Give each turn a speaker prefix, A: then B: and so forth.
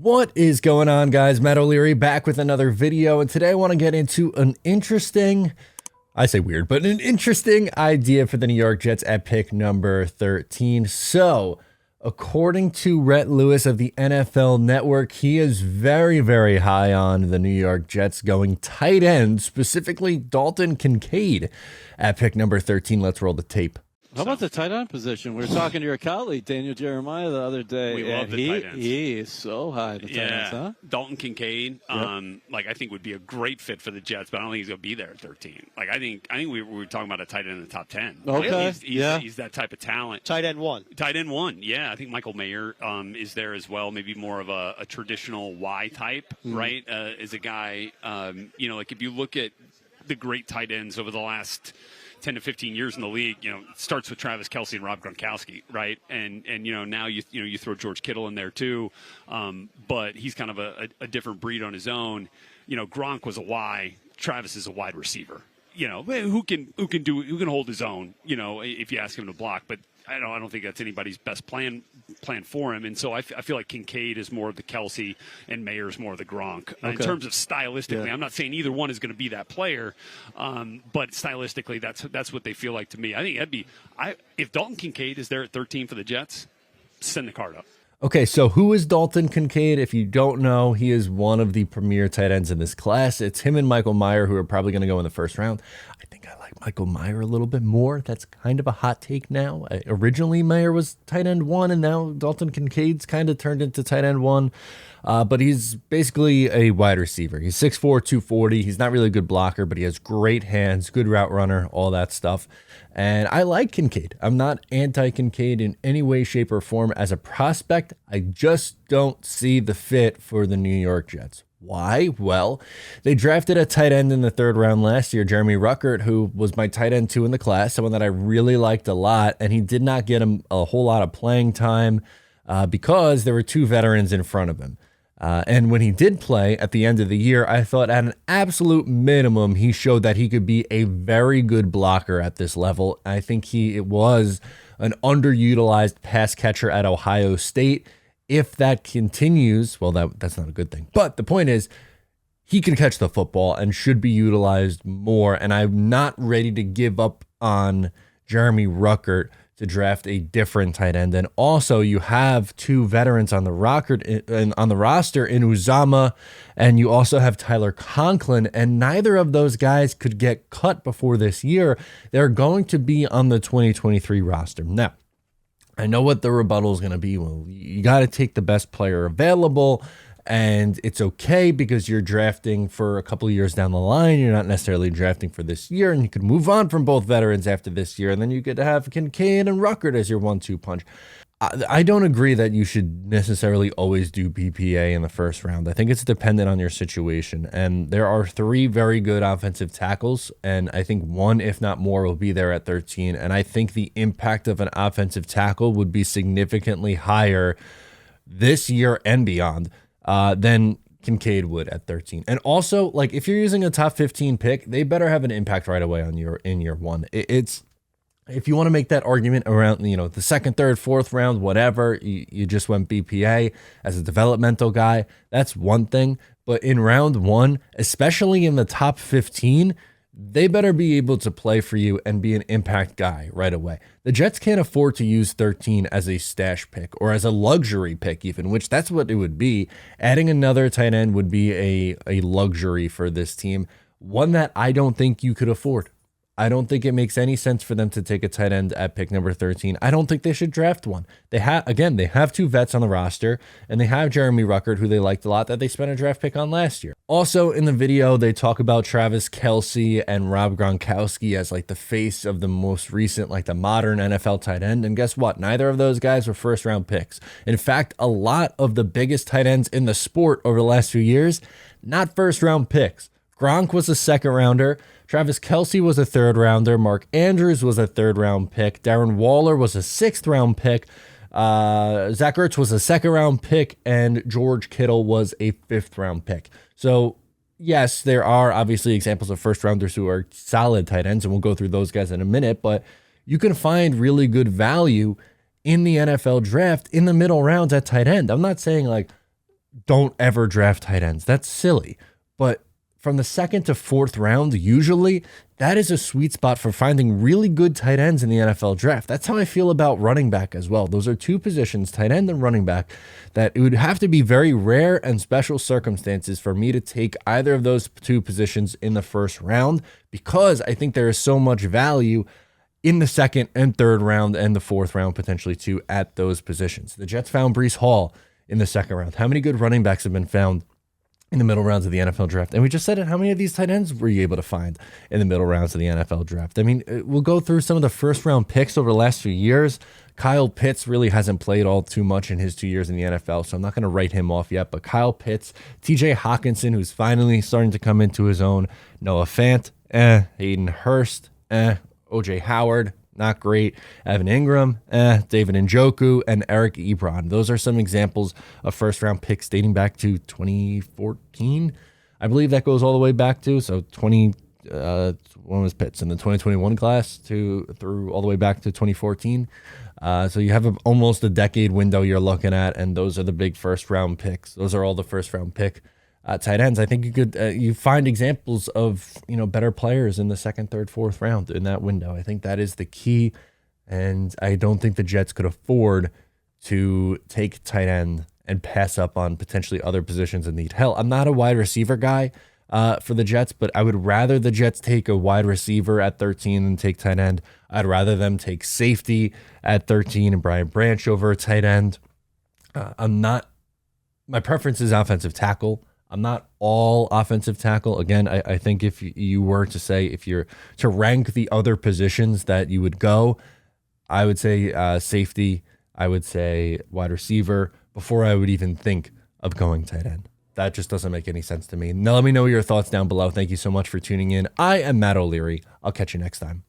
A: What is going on, guys? Matt O'Leary back with another video, and today I want to get into an interesting, I say weird, but an interesting idea for the New York Jets at pick number 13. So, according to Rhett Lewis of the NFL Network, he is very, very high on the New York Jets going tight end, specifically Dalton Kincaid at pick number 13. Let's roll the tape.
B: How about the tight end position? We were talking to your colleague, Daniel Jeremiah, the other day.
C: We love the tight ends.
B: He is so high in the tight ends, huh?
C: Dalton Kincaid,
B: Yep.
C: I think would be a great fit for the Jets, but I don't think he's going to be there at 13. I think we were talking about a tight end in the top 10.
B: Okay,
C: He's that type of talent.
D: Tight end one.
C: Tight end one, yeah. I think Michael Mayer is there as well. Maybe more of a traditional Y type, right? Is a guy, if you look at the great tight ends over the last 10 to 15 years in the league, it starts with Travis Kelce and Rob Gronkowski, right? And now you throw George Kittle in there too, but he's kind of a different breed on his own. Gronk was a Y, Travis is a wide receiver. Who can hold his own, if you ask him to block, but I don't think that's anybody's best plan for him. And so I feel like Kincaid is more of the Kelce and Mayer's more of the Gronk. In terms of stylistically, I'm not saying either one is going to be that player, but stylistically, that's what they feel like to me. I think if Dalton Kincaid is there at 13 for the Jets, send the card up.
A: Okay, so who is Dalton Kincaid? If you don't know, he is one of the premier tight ends in this class. It's him and Michael Mayer, who are probably going to go in the first round. I think I like Michael Mayer a little bit more. That's kind of a hot take now. Originally, Mayer was tight end one, and now Dalton Kincaid's kind of turned into tight end one. But he's basically a wide receiver. He's 6'4", 240. He's not really a good blocker, but he has great hands, good route runner, all that stuff. And I like Kincaid. I'm not anti-Kincaid in any way, shape, or form as a prospect. I just don't see the fit for the New York Jets. Why? Well, they drafted a tight end in the third round last year, Jeremy Ruckert, who was my tight end 2 in the class, someone that I really liked a lot, and he did not get him a whole lot of playing time because there were 2 veterans in front of him. And when he did play at the end of the year, I thought at an absolute minimum, he showed that he could be a very good blocker at this level. I think he was an underutilized pass catcher at Ohio State. If that continues, well, that's not a good thing. But the point is, he can catch the football and should be utilized more. And I'm not ready to give up on Jeremy Ruckert to draft a different tight end. And also, you have 2 veterans on the roster in Uzama, and you also have Tyler Conklin, and neither of those guys could get cut before this year. They're going to be on the 2023 roster. Now, I know what the rebuttal is going to be. Well, you got to take the best player available, and it's okay because you're drafting for a couple of years down the line. You're not necessarily drafting for this year, and you could move on from both veterans after this year, and then you could have Kincaid and Ruckert as your 1-2 punch. I don't agree that you should necessarily always do BPA in the first round. I think it's dependent on your situation, and there are 3 very good offensive tackles, and I think 1, if not more, will be there at 13, and I think the impact of an offensive tackle would be significantly higher this year and beyond than Kincaid would at 13. And also, if you're using a top 15 pick, they better have an impact right away in year 1. It's if you want to make that argument around, the second, third, fourth round, whatever, you just went BPA as a developmental guy, that's one thing. But in round 1, especially in the top 15, they better be able to play for you and be an impact guy right away. The Jets can't afford to use 13 as a stash pick or as a luxury pick even, which that's what it would be. Adding another tight end would be a luxury for this team, one that I don't think you could afford. I don't think it makes any sense for them to take a tight end at pick number 13. I don't think they should draft one. They have 2 vets on the roster, and they have Jeremy Ruckert, who they liked a lot, that they spent a draft pick on last year. Also, in the video, they talk about Travis Kelce and Rob Gronkowski as the face of the most recent, the modern NFL tight end. And guess what? Neither of those guys were first-round picks. In fact, a lot of the biggest tight ends in the sport over the last few years, not first-round picks. Gronk was a second-rounder. Travis Kelce was a third-rounder. Mark Andrews was a third-round pick. Darren Waller was a sixth-round pick. Zach Ertz was a second-round pick. And George Kittle was a fifth-round pick. So, yes, there are obviously examples of first-rounders who are solid tight ends, and we'll go through those guys in a minute. But you can find really good value in the NFL draft in the middle rounds at tight end. I'm not saying, don't ever draft tight ends. That's silly. But from the second to fourth round, usually that is a sweet spot for finding really good tight ends in the NFL draft. That's how I feel about running back as well. Those are two positions, tight end and running back, that it would have to be very rare and special circumstances for me to take either of those two positions in the first round, because I think there is so much value in the second and third round and the fourth round potentially too at those positions. The Jets found Breece Hall in the second round. How many good running backs have been found in the middle rounds of the NFL draft? And we just said it. How many of these tight ends were you able to find in the middle rounds of the NFL draft? I mean, we'll go through some of the first round picks over the last few years. Kyle Pitts really hasn't played all too much in his 2 years in the NFL, so I'm not going to write him off yet. But Kyle Pitts, TJ Hawkinson, who's finally starting to come into his own, Noah Fant, Hayden Hurst, OJ Howard, not great. Evan Ingram, David Njoku, and Eric Ebron. Those are some examples of first-round picks dating back to 2014. I believe that goes all the way back to, so when was Pitts? In the 2021 class through all the way back to 2014. So you have almost a decade window you're looking at, and those are the big first-round picks. Those are all the first-round pick tight ends. I think you could you find examples of better players in the second, third, fourth round in that window. I think that is the key, and I don't think the Jets could afford to take tight end and pass up on potentially other positions in need. Hell, I'm not a wide receiver guy for the Jets, but I would rather the Jets take a wide receiver at 13 than take tight end. I'd rather them take safety at 13 and Brian Branch over a tight end. My preference is offensive tackle. I'm not all offensive tackle. Again, I think if you were to say, if you're to rank the other positions that you would go, I would say safety, I would say wide receiver, before I would even think of going tight end. That just doesn't make any sense to me. Now, let me know your thoughts down below. Thank you so much for tuning in. I am Matt O'Leary. I'll catch you next time.